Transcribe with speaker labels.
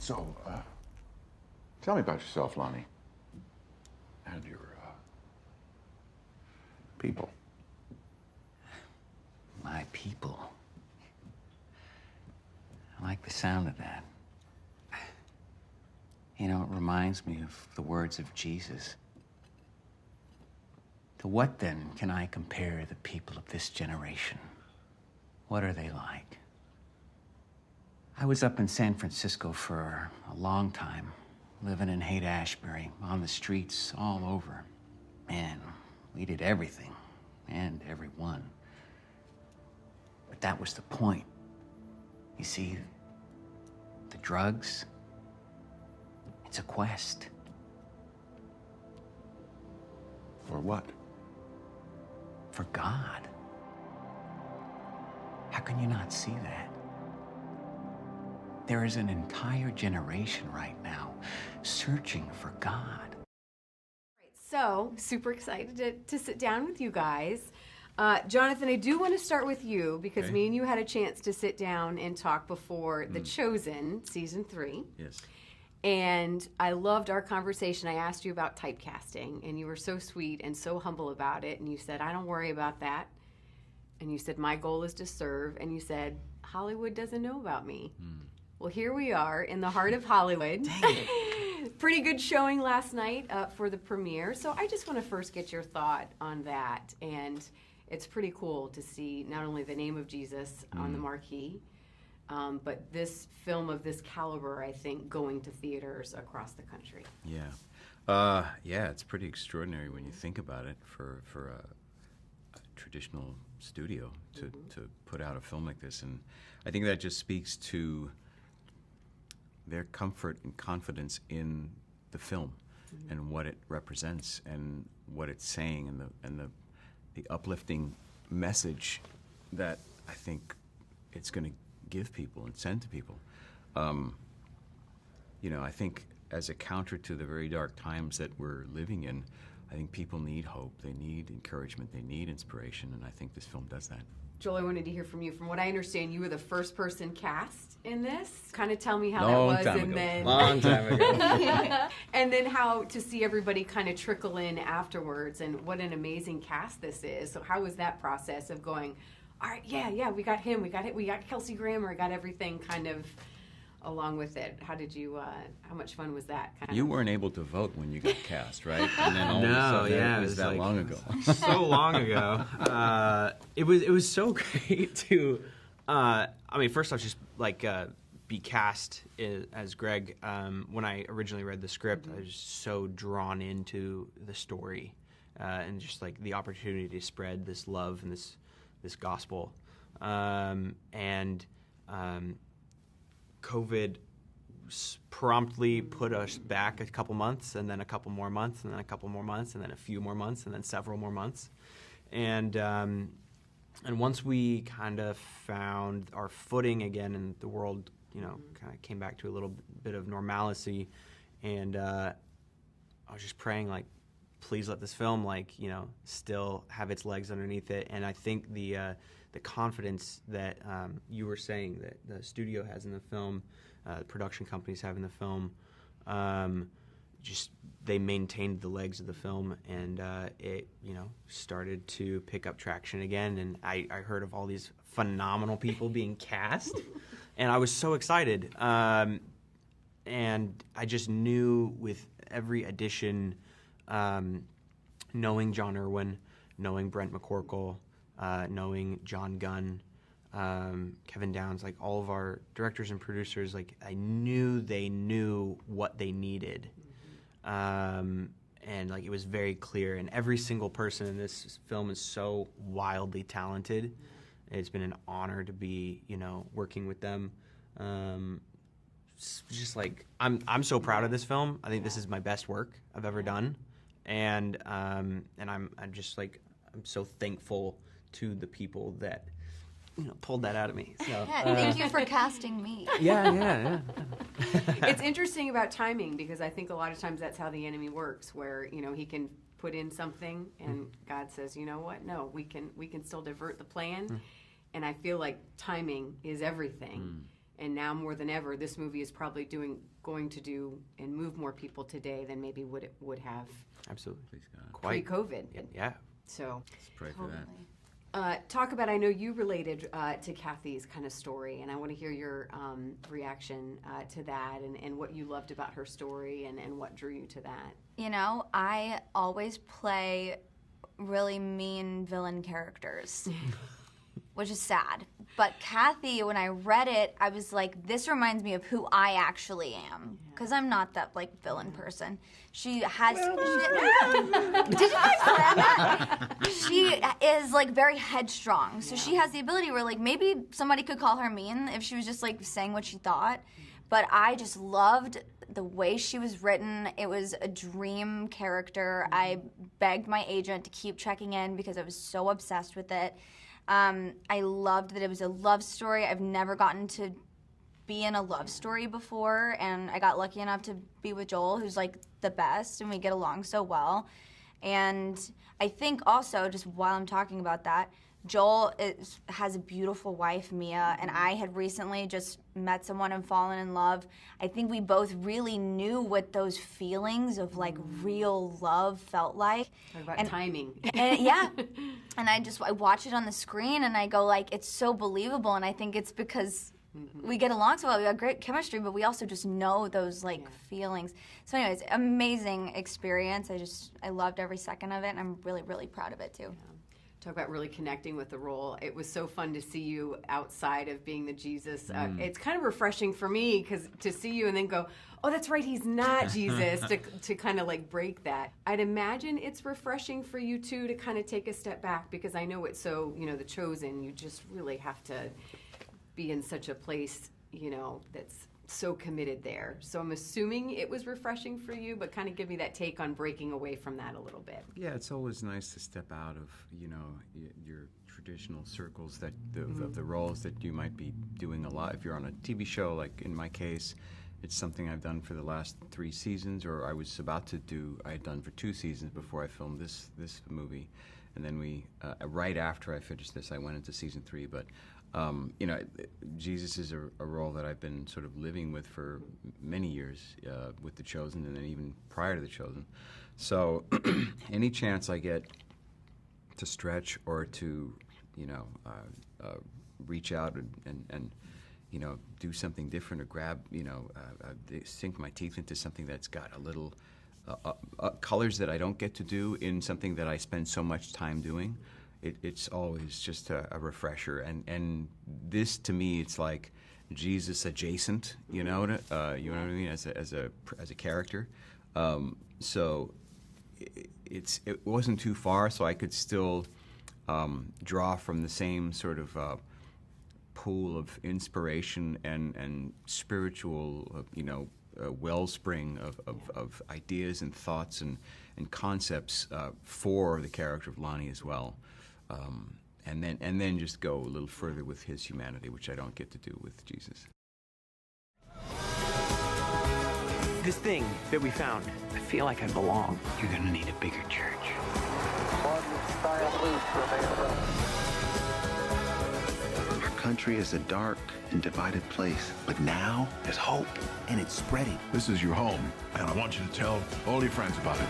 Speaker 1: So, tell me about yourself, Lonnie. And your, people.
Speaker 2: My people. I like the sound of that. You know, it reminds me of the words of Jesus. To what then can I compare the people of this generation? What are they like? I was up in San Francisco for a long time, living in Haight-Ashbury, on the streets all over. Man, we did everything and everyone. But that was the point. You see, the drugs, it's a quest.
Speaker 1: For what?
Speaker 2: For God. How can you not see that? There is an entire generation right now searching for God.
Speaker 3: So, super excited to sit down with you guys. Jonathan, I do want to start with you because me and you had a chance to sit down and talk before The Chosen, Season 3.
Speaker 4: Yes.
Speaker 3: And I loved our conversation. I asked you about typecasting, and you were so sweet and so humble about it. And you said, I don't worry about that. And you said, my goal is to serve. And you said, Hollywood doesn't know about me. Well, here we are in the heart of Hollywood.
Speaker 2: Dang it.
Speaker 3: Pretty good showing last night for the premiere. So I just want to first get your thought on that. And it's pretty cool to see not only the name of Jesus on the marquee, but this film of this caliber, I think, going to theaters across the country.
Speaker 4: Yeah. Yeah, it's pretty extraordinary when you think about it for a traditional studio to put out a film like this. And I think that just speaks to their comfort and confidence in the film and what it represents and what it's saying and the uplifting message that I think it's going to give people and send to people. You know, I think as a counter to the very dark times that we're living in, I think people need hope, they need encouragement, they need inspiration, and I think this film does that.
Speaker 3: Joel, I wanted to hear from you. From what I understand, you were the first person cast in this. Kind of tell me how
Speaker 4: Long
Speaker 3: that was,
Speaker 4: time
Speaker 3: and
Speaker 4: ago.
Speaker 3: then
Speaker 4: Long time ago.
Speaker 3: and then how to see everybody kind of trickle in afterwards, and what an amazing cast this is. So how was that process of going? All right, yeah, we got him, we got Kelsey Grammer, got everything kind of along with it. How did you? How much fun was that?
Speaker 4: You weren't able to vote when you got cast, right? And then all of a sudden,
Speaker 5: yeah,
Speaker 4: it was that
Speaker 5: like,
Speaker 4: long ago.
Speaker 5: So long ago. It was so great to. I mean, first off, just like be cast as Greg. When I originally read the script, I was so drawn into the story and just like the opportunity to spread this love and this gospel. COVID promptly put us back a couple months, and then a couple more months, and then a couple more months, and then a few more months, and then several more months. And once we kind of found our footing again, and the world, you know, kind of came back to a little bit of normalcy, and I was just praying, like, please let this film, like, you know, still have its legs underneath it. And I think the confidence that you were saying that the studio has in the film, the production companies have in the film, just they maintained the legs of the film, and it, you know, started to pick up traction again. And I heard of all these phenomenal people being cast, and I was so excited. And I just knew with every audition, knowing John Irwin, knowing Brent McCorkle, knowing John Gunn, Kevin Downs, like all of our directors and producers, like I knew they knew what they needed. And like it was very clear, and every single person in this film is so wildly talented. It's been an honor to be, you know, working with them. Just like I'm so proud of this film. I think this is my best work I've ever done, and I'm just like I'm so thankful to the people that, you know, pulled that out of me. So
Speaker 6: Yeah, thank you for casting me.
Speaker 5: yeah.
Speaker 3: It's interesting about timing, because I think a lot of times that's how the enemy works, where, you know, he can put in something and God says, you know what? No, we can still divert the plan. And I feel like timing is everything. And now more than ever, this movie is probably going to do and move more people today than maybe would have
Speaker 5: Absolutely.
Speaker 4: Please God.
Speaker 5: Quite.
Speaker 3: pre-COVID.
Speaker 5: Yeah.
Speaker 3: So
Speaker 4: Let's pray for that.
Speaker 3: talk about, I know you related to Kathy's kind of story, and I want to hear your reaction to that and what you loved about her story and what drew you to that.
Speaker 6: You know, I always play really mean villain characters, which is sad. But Kathy, when I read it, I was like, this reminds me of who I actually am. Because I'm not that, like, villain person. She has... Did you guys plan that? She is, like, very headstrong. So she has the ability where, like, maybe somebody could call her mean if she was just, like, saying what she thought. But I just loved the way she was written. It was a dream character. I begged my agent to keep checking in because I was so obsessed with it. I loved that it was a love story. I've never gotten to be in a love story before, and I got lucky enough to be with Joel, who's like the best, and we get along so well. And I think also, just while I'm talking about that, Joel has a beautiful wife, Mia, and I had recently just met someone and fallen in love. I think we both really knew what those feelings of like real love felt like.
Speaker 3: Talk about timing.
Speaker 6: And, yeah. And I watch it on the screen and I go like, it's so believable. And I think it's because we get along so well. We have great chemistry, but we also just know those like feelings. So anyways, amazing experience. I loved every second of it, and I'm really, really proud of it too.
Speaker 3: Talk about really connecting with the role. It was so fun to see you outside of being the Jesus. It's kind of refreshing for me because to see you and then go, oh, that's right, he's not Jesus, to kind of like break that. I'd imagine it's refreshing for you too to kind of take a step back because I know it's so, the chosen, you just really have to be in such a place, that's so committed there. So I'm assuming it was refreshing for you, but kind of give me that take on breaking away from that a little bit.
Speaker 4: Yeah, it's always nice to step out of, your traditional circles that the roles that you might be doing a lot. If you're on a TV show, like in my case, it's something I've done for the last 3 seasons, or I was about to do, I had done for 2 seasons before I filmed this movie. And then right after I finished this, I went into season 3, but Jesus is a role that I've been sort of living with for many years with The Chosen, and then even prior to The Chosen. So any chance I get to stretch or to, reach out and do something different or grab, sink my teeth into something that's got a little colors that I don't get to do in something that I spend so much time doing. It's always just a refresher, and this to me, it's like Jesus adjacent, you know what I mean, as a character. So it wasn't too far, so I could still draw from the same sort of pool of inspiration and spiritual, wellspring of ideas and thoughts and concepts for the character of Lonnie as well. And then just go a little further with his humanity, which I don't get to do with Jesus.
Speaker 7: This thing that we found, I feel like I belong.
Speaker 2: You're gonna need a bigger church.
Speaker 8: Our country is a dark and divided place, but now there's hope, and it's spreading.
Speaker 1: This is your home, and I want you to tell all your friends about it.